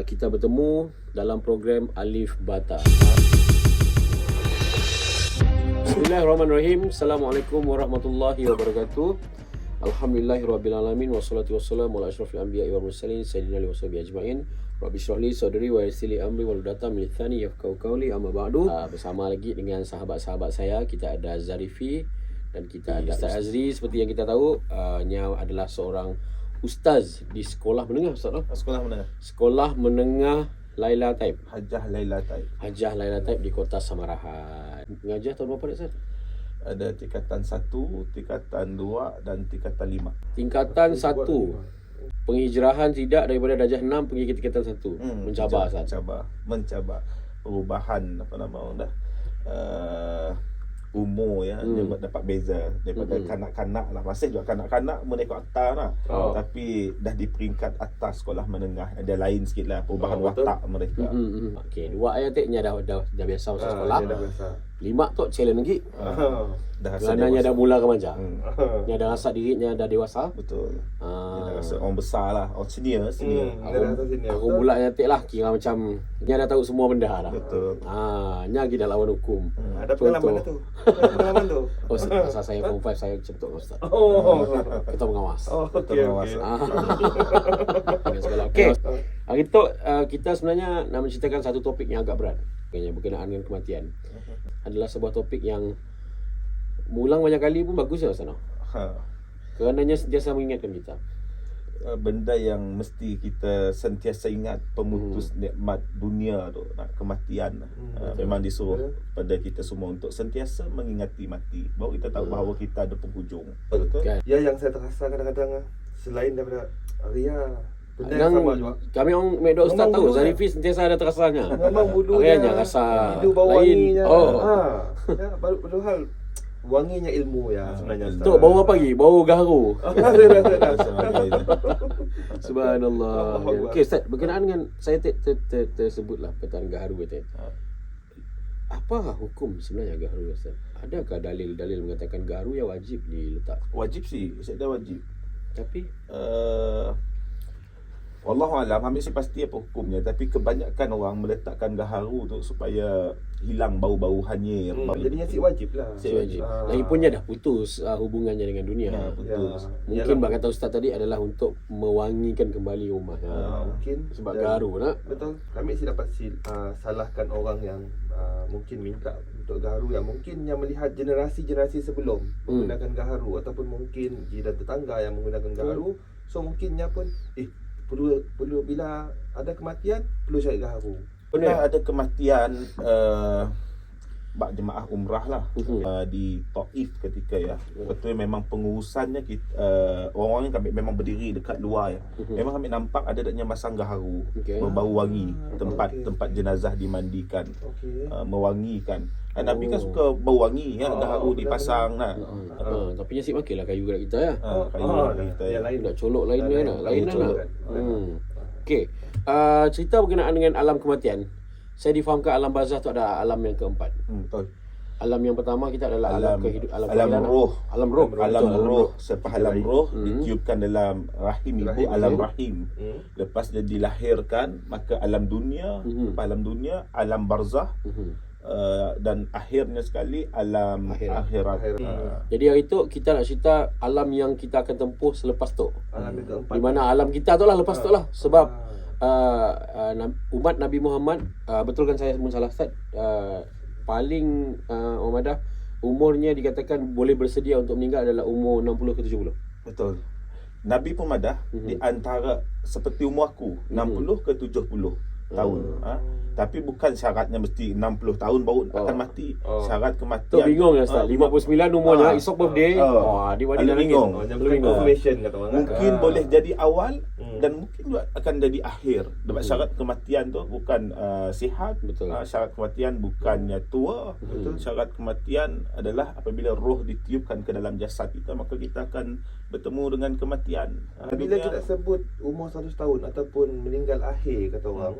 kita bertemu dalam program Alif Bata. Bismillahirrahmanirrahim. Assalamualaikum warahmatullahi wabarakatuh. Alhamdulillahirrabbilalamin. Wassalatu wassalamu ala asyrafil anbiya'i wal mursalin sayyidina wa sahbihi ajma'in. Rabbi shrah li sadri wa yassir li amri wahlul 'uqdatam min lisani yafqahu qawli. Amma ba'du. Bersama lagi dengan sahabat-sahabat saya, kita ada Zarifi dan kita ada Ustaz Azri. Seperti yang kita tahu, nya adalah seorang ustaz di sekolah menengah, Ustaz. Sekolah menengah Laila Taib. Hajah Laila Taib. Hajah Laila Taib di Kota Samarahan. Mengajar tahun berapa, Ustaz? Ada tingkatan 1, tingkatan 2 dan tingkatan 5. Tingkatan 1. Penghijrahan tidak daripada darjah 6 pergi ke tingkatan 1. Mencabar, Ustaz. Mencabar. Perubahan apa nama orang dah. Umur ya, dia dapat beza daripada kanak-kanak lah, masih juga kanak-kanak menekuk atas lah, tapi dah di peringkat atas sekolah menengah, ada lain sikit lah perubahan watak mereka. Okey, 2 ayat teknya dah biasa usah sekolah. 5 tu challenge lagi. Sebenarnya dah mula remaja. Nya dah rasa dirinya dah dewasa. Betul. Dia dah rasa orang besar lah, orang senior. Aku pula nyatik lah, kira macam nya dah tahu semua benda lah. Betul. Nya lagi dah lawan hukum. Ada pengalaman tu. Pengalaman tu. Oh, masa saya form 5 saya cetuk Ustaz. Kita pengawas. Okey. Okey. Hari tu kita sebenarnya nak menceritakan satu topik yang agak berat, berkenaan dengan kematian. Adalah sebuah topik yang mengulang banyak kali pun bagus ya, Ustaz. Kerananya sentiasa mengingatkan kita. Benda yang mesti kita sentiasa ingat, pemutus nikmat dunia tu, kematian. Memang disuruh pada kita semua untuk sentiasa mengingati mati. Baru kita tahu bahawa kita ada penghujung. Betul? Ya, yang saya terasa kadang-kadang selain daripada Ria, benda yang sama juga. Kami orang Medok Ustaz tahu Zarifi sentiasa ada terasanya. Memang bulunya rasa hidup bau lain. wanginya. Ya, baru hal wanginya ilmu ya sebenarnya. Tu bau apa lagi? Bau gaharu. Subhanallah. Okey Ustaz, berkenaan dengan saya tersebutlah perkataan gaharu kata. Apa hukum sebenarnya gaharu, Ustaz? Adakah dalil-dalil mengatakan gaharu yang wajib diletak? Wajib sih, saya dah wajib. Tapi Wallahualam, hampir pasti apa hukumnya, tapi kebanyakan orang meletakkan gaharu tu supaya hilang bau-bau hanyir. Jadinya si wajib lah. Si wajib. Lagipunnya dah putus hubungannya dengan dunia. Putus. Mungkin bak kata Ustaz tadi adalah untuk mewangikan kembali rumah. Mungkin sebab gaharu nak. Betul. Kami sih dapat salahkan orang yang mungkin minta untuk gaharu, yang mungkin yang melihat generasi-generasi sebelum menggunakan gaharu, ataupun mungkin jiran tetangga yang menggunakan gaharu. So mungkinnya pun perlu bila ada kematian perlu cari gaharu. Pernah ada kematian bak jemaah umrah lah di Taif ketika ya. Betul, memang pengurusannya orang-orang yang kami memang berdiri dekat luar ya. Memang kami nampak ada daknya masang gaharu, berbau wangi, tempat jenazah dimandikan, mewangikan. Nabi kan suka bau wangi ya, gaharu dipasang lah. Tapi nasib makinlah kayu kat kita ya. Kayu kita ya. Lain nak colok lain nak. Lain nak. Okey. Cerita berkenaan dengan alam kematian. Saya difahamkan alam barzah tu ada alam yang keempat. Betul. Alam yang pertama kita adalah alam kehidupan, alam roh. Alam roh. Selepas alam roh ditiupkan dalam rahim ibu, alam rahim. Lepas dia dilahirkan, maka alam dunia, lepas alam dunia, alam barzah. Dan akhirnya sekali alam akhirat. Jadi hari tu kita nak cerita alam yang kita akan tempuh selepas tu. Alam yang keempat. Di mana alam kita tu lah lepas tu lah. Sebab umat Nabi Muhammad, betul kan saya pun salah Ustaz, paling Muhammadah umurnya dikatakan boleh bersedia untuk meninggal adalah umur 60 ke 70. Betul. Nabi pun madah di antara seperti umur aku 60 ke 70 tahun. Tapi bukan syaratnya mesti 60 tahun baru akan mati. Syarat kematian tu bingung ya Ustaz. 59 umurnya, esok birthday. Dia dah bingung. Confirmation kata orang. Mungkin boleh jadi awal dan mungkin juga akan jadi akhir. Sebab syarat kematian tu bukan sihat. Syarat kematian bukannya tua. Syarat kematian adalah apabila roh ditiupkan ke dalam jasad kita, maka kita akan bertemu dengan kematian. Bila kita sebut umur 100 tahun ataupun meninggal akhir kata orang,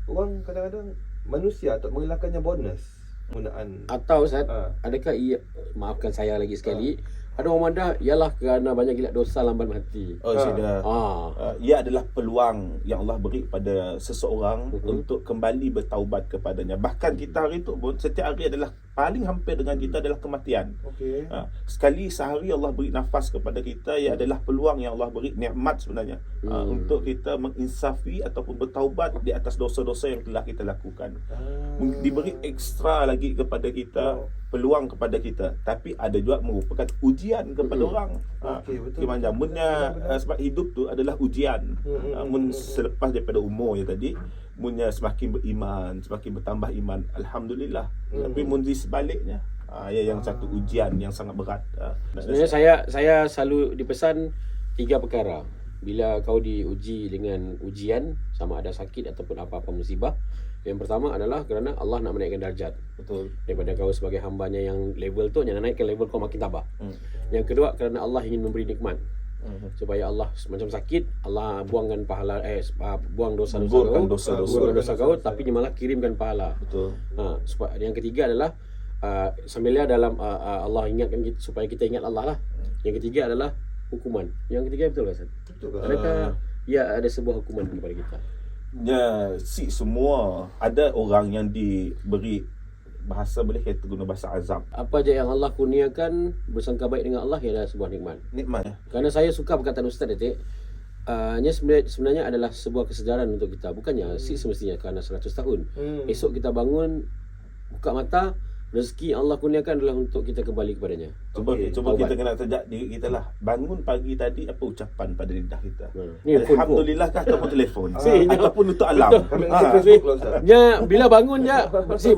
orang kadang-kadang manusia tak mengelakkannya bonus penggunaan. Atau Ustaz, adakah ia, maafkan saya lagi sekali, Ada orang madah ialah kerana banyak gila dosa lambat mati. Oh, sudah. Ia adalah peluang yang Allah beri kepada seseorang untuk kembali bertaubat kepadanya. Bahkan kita hari itu pun setiap hari adalah paling hampir dengan kita adalah kematian. Okey. Sekali sehari Allah beri nafas kepada kita, ia adalah peluang yang Allah beri, nikmat sebenarnya, untuk kita menginsafi ataupun bertaubat di atas dosa-dosa yang telah kita lakukan. Diberi ekstra lagi kepada kita, peluang kepada kita, tapi ada juga merupakan ujian kepada orang. Okey, betul. Gimana sebab hidup tu adalah ujian. Selepas daripada umur ya tadi, munnya semakin beriman, semakin bertambah iman, alhamdulillah. Tapi mun di sebaliknya, yang satu ujian yang sangat berat. Sebenarnya saya selalu dipesan 3 perkara. Bila kau diuji dengan ujian, sama ada sakit ataupun apa-apa musibah, yang pertama adalah kerana Allah nak menaikkan darjat. Betul. Daripada kau sebagai hambanya yang level tu, yang naikkan level kau makin tabah. Yang kedua, kerana Allah ingin memberi nikmat. Supaya Allah macam sakit, Allah buangkan pahala, buang dosa-dosa kau, tapi dia malah kirimkan pahala. Betul. Yang ketiga adalah sambilnya dalam Allah ingatkan kita, supaya kita ingat Allah lah. Yang ketiga adalah hukuman. Yang ketiga betul tak, Ustaz? Betul. Adakah ada sebuah hukuman kepada kita? Semua ada orang yang diberi bahasa, boleh kita guna bahasa azab. Apa je yang Allah kurniakan bersangka baik dengan Allah, ia adalah sebuah nikmat. Kerana saya suka perkataan Ustaz tadi, sebenarnya adalah sebuah kesedaran untuk kita. Bukannya semestinya kerana 100 tahun. Esok kita bangun, buka mata, rezeki Allah kurniakan adalah untuk kita kembali kepadanya. Cuba kita kena sejak diri kita lah. Bangun pagi tadi, apa ucapan pada lidah kita? Ni Alhamdulillah kah ataupun telefon? Ataupun untuk alam. Kami ngecek Facebook lah, Ustaz. Bila bangun je,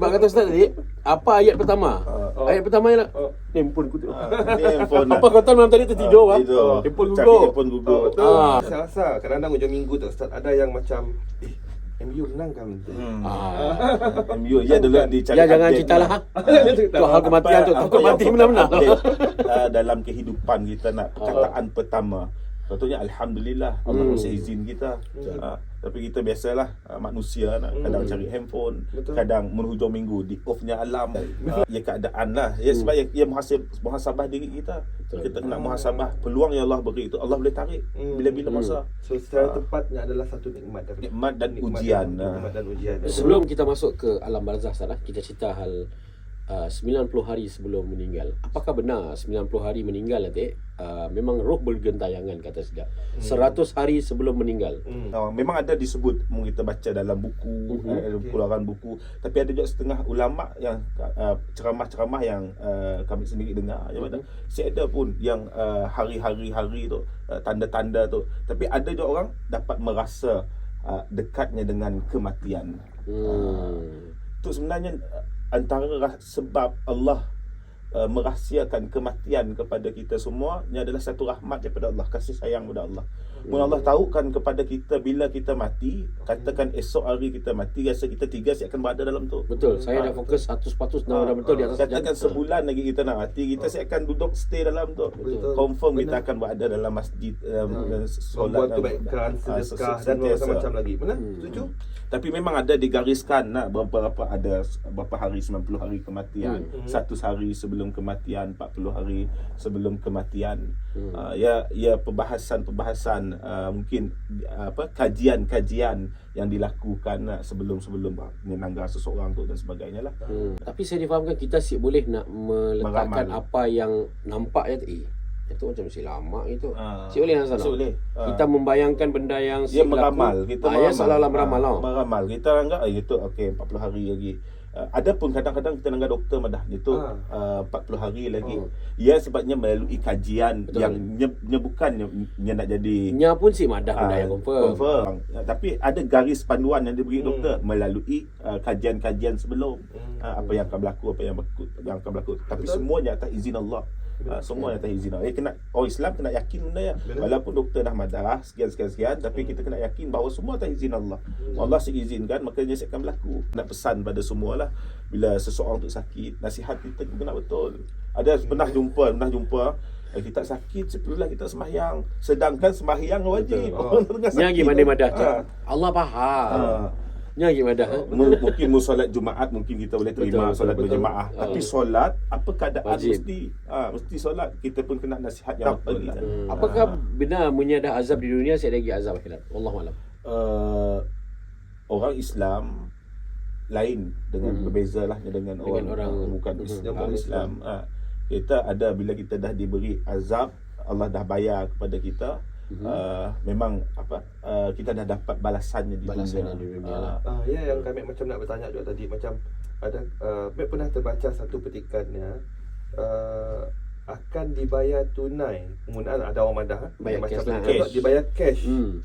bak kata Ustaz tadi, apa ayat pertama? Ayat pertama ialah handphone ku tu. Handphone. Apa kau tahu malam tadi tertidur handphone Google. Saya rasa kadang-kadang hujung minggu tu, Ustaz, ada yang macam MU menang kan? MU ya dulu dicari. Ya, jangan cerita lah. Tu hal kematian tu. Takut mati benar-benar. Dalam kehidupan kita nak perkataan pertama, patutnya alhamdulillah Allah masih izin kita. Tapi kita biasalah manusia nak kadang cari handphone, kadang menghujung minggu di off-nya alam. Ya keadaan lah. Ya sebab ia muhasabah diri kita. Kita kena muhasabah peluang yang Allah beri itu, Allah boleh tarik bila-bila masa. So secara tepatnya adalah satu nikmat dan ujian. Sebelum kita masuk ke alam barzah, kita cerita hal 90 hari sebelum meninggal. Apakah benar 90 hari meninggal nanti memang roh bergentayangan kata sedap 100 hari sebelum meninggal? Memang ada disebut, kita baca dalam buku, keluaran buku. Tapi ada juga setengah ulama yang ceramah-ceramah yang kami sendiri dengar, yang mana ada pun yang hari-hari tu, tanda-tanda tu. Tapi ada juga orang dapat merasa dekatnya dengan kematian. Itu sebenarnya antara sebab Allah merahsiakan kematian kepada kita semua, ini adalah satu rahmat daripada Allah, kasih sayang daripada Allah. Allah tahu kan kepada kita, bila kita mati, katakan esok hari kita mati, rasa kita tiga akan berada dalam tu. Betul, saya nak fokus 100% betul di atas. Katakan sebulan lagi kita nak mati, kita akan duduk stay dalam tu. Confirm kita akan berada dalam masjid, solat, kebaikan, sedekah dan macam-macam lagi. Benar? Setuju? Tapi memang ada digariskan berapa hari 90 hari kematian, 100 hari sebelum kematian, 40 hari sebelum kematian. Ya perbahasan mungkin kajian yang dilakukan sebelum menanggar seseorang tu dan sebagainya lah. Tapi saya difahamkan kita boleh nak meletakkan apa yang nampak itu macam si lama itu. Boleh nak sana. Kita membayangkan benda yang meramal. Kita meramal. Kita anggap itu okey 40 hari lagi. Ada pun kadang-kadang kita dengar doktor madah itu 40 hari lagi. Ya sebabnya melalui kajian yang bukannya nak jadi. Nya pun si madah benda yang confirm. Tapi ada garis panduan yang diberi doktor melalui kajian-kajian sebelum apa yang akan berlaku, Tapi semuanya atas izin Allah. Semua atas izin Allah. Islam kena yakin benda ya. Walaupun doktor dah madah sekian, tapi kita kena yakin bahawa semua atas izin Allah. Allah seizinkan, makanya akan berlaku. Nak pesan pada semualah, bila seseorang tu sakit, nasihat kita kena betul. Ada pernah jumpa kita sakit, sepuluhlah kita sembahyang, sedangkan sembahyang wajib. Yang gimana madah Allah faham. Nya gimana? Mungkin solat Jumaat mungkin kita boleh terima Betul, solat betul. berjemaah. Tapi solat apa keadaan Wajib. mesti solat. Kita pun kena nasihat yang betul lah. Apakah benar punya ada azab di dunia, saya lagi azab akhirat? Wallahu a'lam. Orang Islam lain dengan berbeza lah dengan orang bukan Islam. Kita ada bila kita dah diberi azab, Allah dah bayar kepada kita. Memang kita dah dapat balasannya di dunia. Ya, yang kami macam nak bertanya juga tadi, macam ada kami pernah terbaca satu petikannya, akan dibayar tunai penggunaan, ada orang madah Bayar macam cash lah. cash. Dibayar cash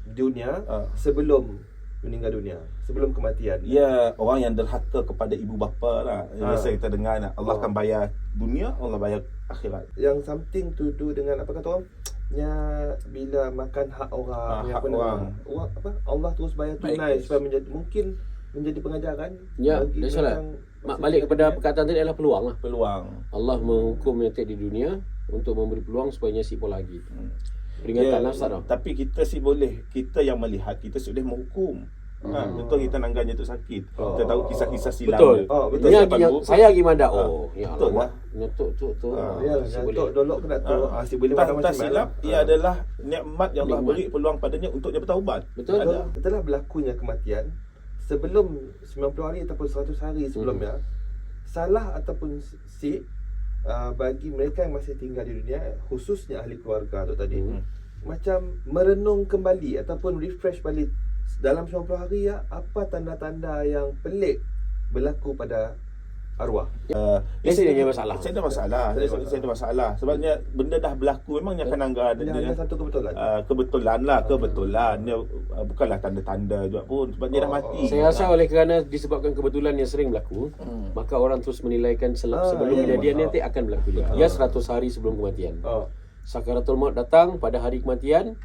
dunia sebelum meninggal dunia, sebelum kematian. Ya, orang yang derhaka kepada ibu bapa lah. Biasa kita dengar Allah akan bayar dunia, Allah bayar akhirat. Yang something to do dengan apa kata orang, bila makan hak orang, hak orang. Allah terus bayar tunai supaya menjadi pengajaran Ya, bagi that's right. Balik kepada perkataan tadi adalah peluang lah. Peluang. Allah menghukum yang di dunia untuk memberi peluang supaya nyasip pun lagi. Peringatan nafs tak? Tapi kita boleh, kita yang melihat, kita sudah menghukum. Betul kita nangganya tu sakit. Kita tahu kisah-kisah silam. Betul. Betul. Saya gimana? Ya betul Allah. Nyetuk tu. Ya, nyatok dolok kena tu. Si boleh Tak silap, ia adalah nikmat yang Allah beri peluang padanya untuk dia bertaubat. Betul. Setelah berlakunya kematian, sebelum 90 hari ataupun 100 hari sebelumnya, salah ataupun si bagi mereka yang masih tinggal di dunia, khususnya ahli keluarga tu tadi, macam merenung kembali ataupun refresh balik dalam 90 hari apa tanda-tanda yang pelik berlaku pada arwah. Saya ada masalah. Saya ada masalah. Sebabnya benda dah berlaku, memangnya akan anggar Hanya satu kebetulan. Kebetulan dia bukanlah tanda-tanda juga pun, sebab dia dah mati. Saya rasa oleh kerana disebabkan kebetulan yang sering berlaku, maka orang terus menilaikan sebelum kejadian nanti akan berlaku juga. Ya 100 hari sebelum kematian. Sakaratul maut datang pada hari kematian,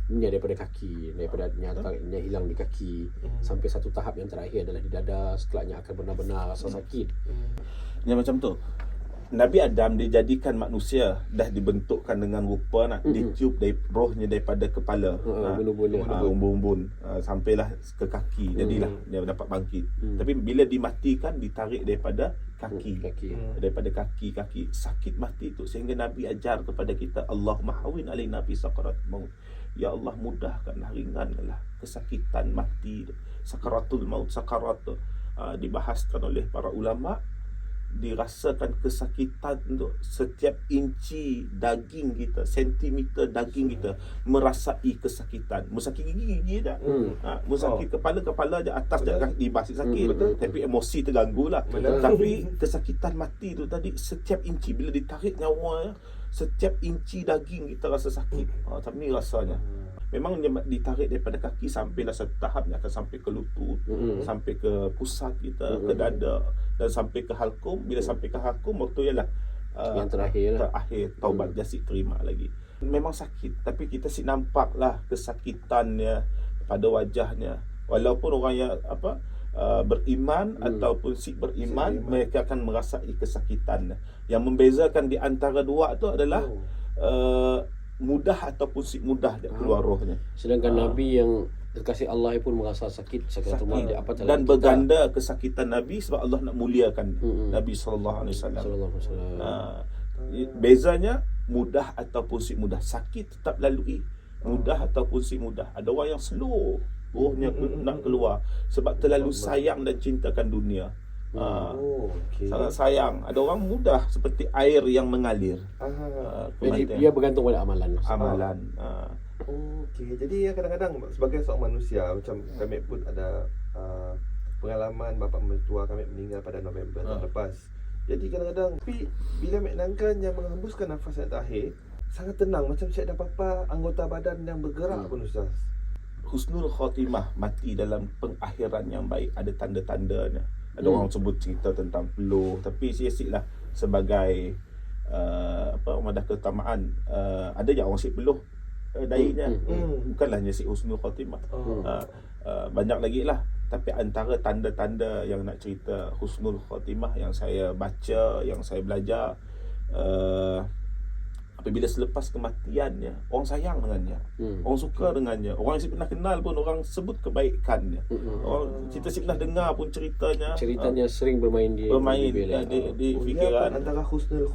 ini daripada kaki, daripada nyatanya hilang di kaki, sampai satu tahap yang terakhir adalah di dada, setelahnya akan benar-benar rasa sakit. Ya macam tu. Nabi Adam dijadikan manusia, dah dibentukkan dengan rupa ditiup dari rohnya daripada kepala, umbun-umbun, sampailah ke kaki, jadilah dia dapat bangkit. Tapi bila dimatikan, ditarik daripada kaki. Daripada kaki sakit mati tu, sehingga Nabi ajar kepada kita, Allahumma hawin alaina fi sakarat maut. Ya Allah, mudahkan, ringanlah kesakitan mati, sakaratul maut. Sakarat tu dibahaskan oleh para ulama, dirasakan kesakitan untuk setiap inci daging kita, sentimeter daging kita merasai kesakitan. Musakit gigi dah. Musakit kepala je, atas je masih sakit. Tapi emosi terganggu lah. Tapi kesakitan mati tu tadi, setiap inci bila ditarik nyawa, setiap inci daging kita rasa sakit. Macam ni rasanya. Memang dia ditarik daripada kaki sampailah satu tahap, dia akan sampai ke lutut, sampai ke pusat kita, ke dada, dan sampai ke halkum. Bila sampai ke halkum, waktu ialah yang terakhir taubat dia terima lagi. Memang sakit, tapi kita nampaklah kesakitannya pada wajahnya. Walaupun orang yang beriman ataupun beriman, mereka akan merasai kesakitan. Yang membezakan di antara dua tu adalah mudah ataupun mudah dia keluar rohnya. Sedangkan Nabi yang terkasih Allah pun merasa sakit sakaratul maut, dan berganda kesakitan Nabi sebab Allah nak muliakan Nabi sallallahu alaihi wasallam. Bezanya mudah ataupun mudah, sakit tetap lalui, mudah ataupun mudah. Ada orang yang slow rohnya nak keluar sebab terlalu sayang dan cintakan dunia. Sangat sayang. Ada orang mudah seperti air yang mengalir. Jadi dia bergantung pada amalan. Jadi kadang-kadang sebagai seorang manusia, macam kami pun ada pengalaman bapa mertua kami meninggal pada November tahun lepas. Jadi kadang-kadang bila menangkan yang menghembuskan nafas yang terakhir, sangat tenang, macam tak ada apa-apa anggota badan yang bergerak pun Ustaz. Husnul khatimah, mati dalam pengakhiran yang baik, ada tanda-tandanya. Ada orang sebut cerita tentang peluh, tapi sia-sialah sebagai madah keutamaan. Ada je orang sik peluh dainya, bukanlah hanya sik husnul khatimah. Banyak lagi lah. Tapi antara tanda-tanda yang nak cerita husnul khatimah yang saya baca, yang saya belajar, apabila selepas kematiannya orang sayang dengannya, orang suka dengannya, orang yang pernah kenal pun orang sebut kebaikannya, orang kita pernah dengar pun ceritanya sering bermain di fikiran. Antara husnul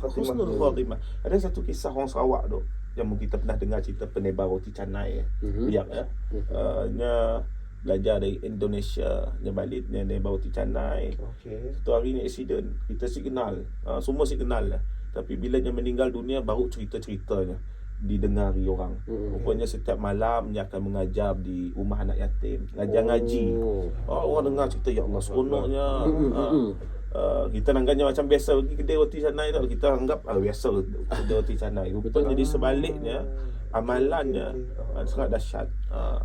khatimah. Ada satu kisah orang Sarawak tu yang mungkin kita pernah dengar, cerita penebar roti canai biak belajar dari Indonesia, dia balik dia nebar roti canai. Satu hari ni accident, kita si kenal, semua si kenal lah. Tapi bila dia meninggal dunia baru cerita-ceritanya didengari orang. Rupanya setiap malam dia akan mengajar di rumah anak yatim, ngajar ngaji. Orang dengar cerita, ya Allah seronoknya. Kita anggapnya macam biasa pergi kedai roti canai tau, kita anggap biasa kedai roti canai. Rupanya di sebaliknya amalannya sangat dahsyat.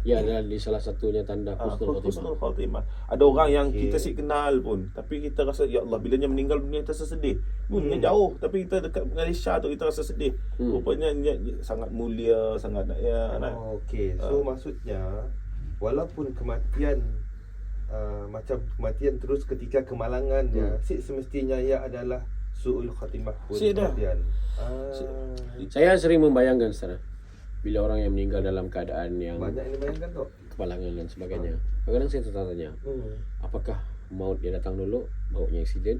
Ya, dan di salah satunya tanda husnul khatimah. Ada orang yang kita si kenal pun, tapi kita rasa ya Allah bila dia meninggal dunia kita rasa sedih. Dunia jauh tapi kita dekat Malaysia tu kita rasa sedih. Rupanya dia sangat mulia, sangat So maksudnya walaupun kematian macam kematian terus ketika kemalangan semestinya ia adalah su'ul khatimah pun kematian. Saya sering membayangkan Ustaz, bila orang yang meninggal dalam keadaan yang banyak yang dibayangkan tu, kemalangan dan sebagainya. Kadang-kadang saya tertanya, apakah maut dia datang dulu, mautnya aksiden?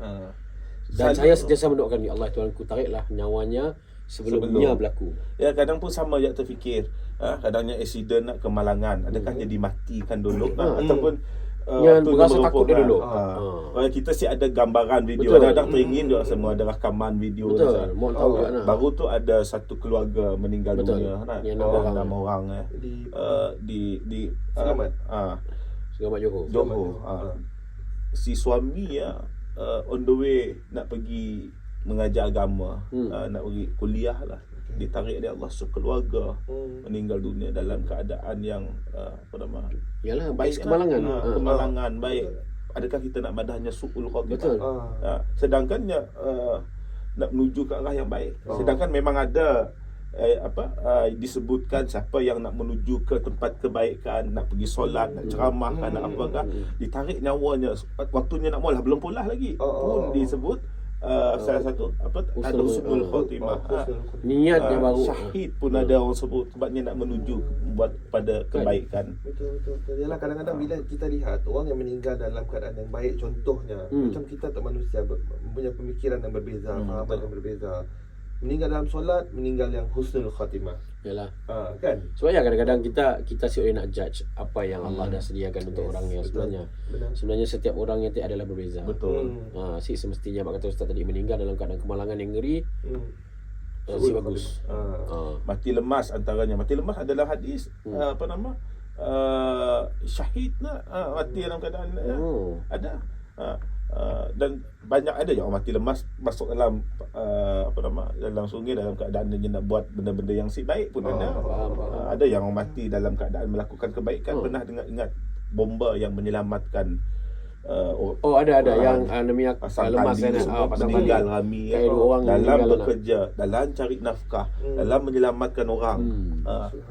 Dan saya sentiasa mendoakan, ya Allah Tuhanku, tariklah nyawanya sebelumnya berlaku. Ya, kadang pun sama je terfikir, kadangnya aksiden nak kemalangan, adakah dia dimatikan dulu ataupun yang berasa takut dia dulu. Kita si ada gambaran video, kadang-kadang teringin juga semua ada rakaman video. Baru tu ada satu keluarga meninggal dunia yang 6 orang di Selamat Johor. Si suami on the way nak pergi mengajar agama, nak pergi kuliah lah. Ditarik oleh Allah sekeluarga meninggal dunia dalam keadaan yang yalah, baik, kemalangan. Kemalangan baik. Adakah kita nak madahnya su'ul khatimah? Sedangkannya nak menuju ke arah yang baik. Sedangkan memang ada disebutkan siapa yang nak menuju ke tempat kebaikan, nak pergi solat, nak ceramah, nak apakah, ditarik nyawanya, waktunya nak mula belum pulas lagi pun disebut salah satu ada husnul khatimah. Niatnya baru. Syahid pun ada orang sebut sebabnya nak menuju buat pada kebaikan. Betul. Yalah, kadang-kadang bila kita lihat orang yang meninggal dalam keadaan yang baik, contohnya macam kita tak manusia punya pemikiran yang berbeza, fahaman yang berbeza. Meninggal dalam solat, meninggal yang husnul khatimah. Yalah. Kan? Sebab ya kadang-kadang kita si orang nak judge apa yang Allah dah sediakan untuk orang yang sebenarnya setiap orang yang adalah berbeza. Betul. Si semestinya mak kata Ustaz tadi, meninggal dalam keadaan kemalangan yang ngeri. Si bagus. Mati lemas antaranya. Mati lemas adalah hadis syahid nak mati dalam keadaan ada. Dan banyak ada je orang mati lemas masuk dalam dalam sungai dalam keadaan dia nak buat benda-benda yang si baik pun ada. Ada yang orang mati dalam keadaan melakukan kebaikan. Pernah ingat bomba yang menyelamatkan ada yang lemak lemas meninggal ramai dalam bekerja, dalam cari nafkah, dalam menyelamatkan orang.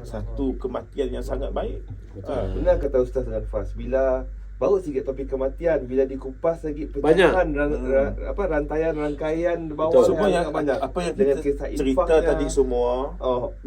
Satu kematian yang sangat baik. Benar kata Ustaz dengan Fas, bila baru sikit topik kematian, bila dikupas lagi pecahan rangkaian bawah semua yang banyak. Apa yang kita cerita tadi semua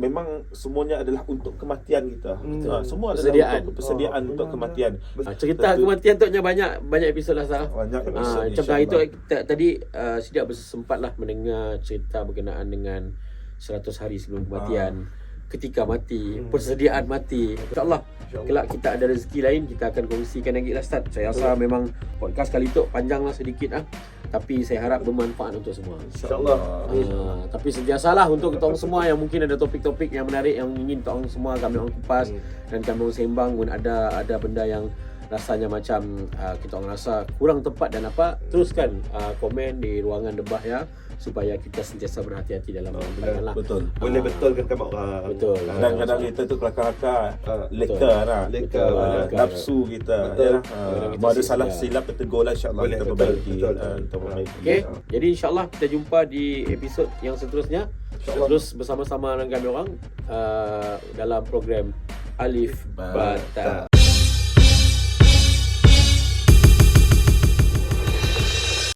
memang semuanya adalah untuk kematian kita. Semua adalah untuk persediaan untuk kematian. Cerita kematian tu banyak episod lah Sah. Banyak episod. Macam itu tadi Sidak bersempatlah mendengar cerita berkenaan dengan 100 hari sebelum kematian. Ketika mati, persediaan mati. InsyaAllah kelak kita ada rezeki lain, kita akan kongsikan lagi lah Ustaz. Saya rasa memang podcast kali tu panjang lah sedikit tapi saya harap bermanfaat untuk semua. InsyaAllah. Tapi sentiasalah untuk kita orang semua yang mungkin ada topik-topik yang menarik yang ingin kita orang semua kami orang kupas dan kami orang sembang pun ada benda yang rasanya macam kita orang rasa kurang tepat dan teruskan komen di ruangan debah ya, supaya kita sentiasa berhati-hati dalam benda lah. Betul. Boleh betulkan orang. Betul. Kadang-kadang kita tu kelakar-kelakar leka nafsu kita. Kalau ada salah silap kita tegur lah, insya-Allah kita perbaiki. Okey. Jadi insya-Allah kita jumpa di episod yang seterusnya. Terus bersama-sama dengan kami orang dalam program Alif Bata.